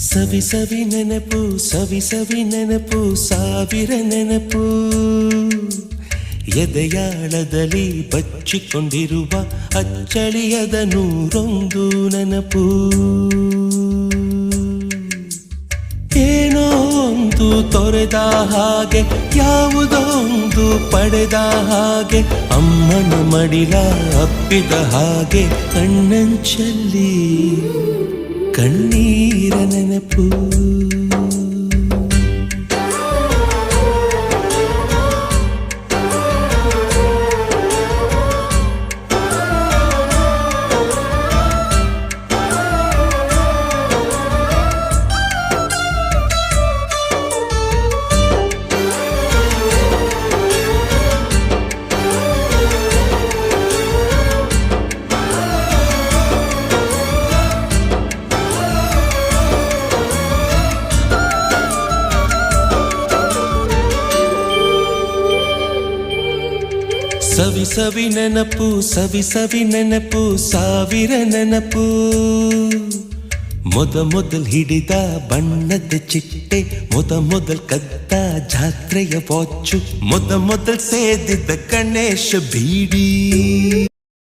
ಸವಿ ಸವಿ ನೆನಪು ಸವಿ ಸವಿ ನೆನಪು ಸಾವಿರ ನೆನಪು ಎದೆಯಾಳದಲ್ಲಿ ಬಚ್ಚಿಕೊಂಡಿರುವ ಅಚ್ಚಳಿಯದ ನೂರೊಂದು ನೆನಪು ಏನೋ ಒಂದು ತೊರೆದ ಹಾಗೆ ಯಾವುದೋ ಒಂದು ಪಡೆದ ಹಾಗೆ ಅಮ್ಮನ ಮಡಿಲ ಅಪ್ಪಿದ ಹಾಗೆ ಕಣ್ಣಂಚಲ್ಲಿ ಕಣ್ಣೀರ ನೆನಪು ಸವಿ ಸವಿ ನೆನಪು ಸವಿ ಸವಿ ನೆನಪು ಸಾವಿರ ನೆನಪು ಮೊದಲ್ ಹಿಡಿದ ಬಣ್ಣದ ಚಿಟ್ಟೆ ಮೊದಲ್ ಕದ್ದ ಜಾತ್ರೆಯ ವಾಚು ಮೊದಲ್ ಸೇದಿದ್ದ ಗಣೇಶ ಬೀಡಿ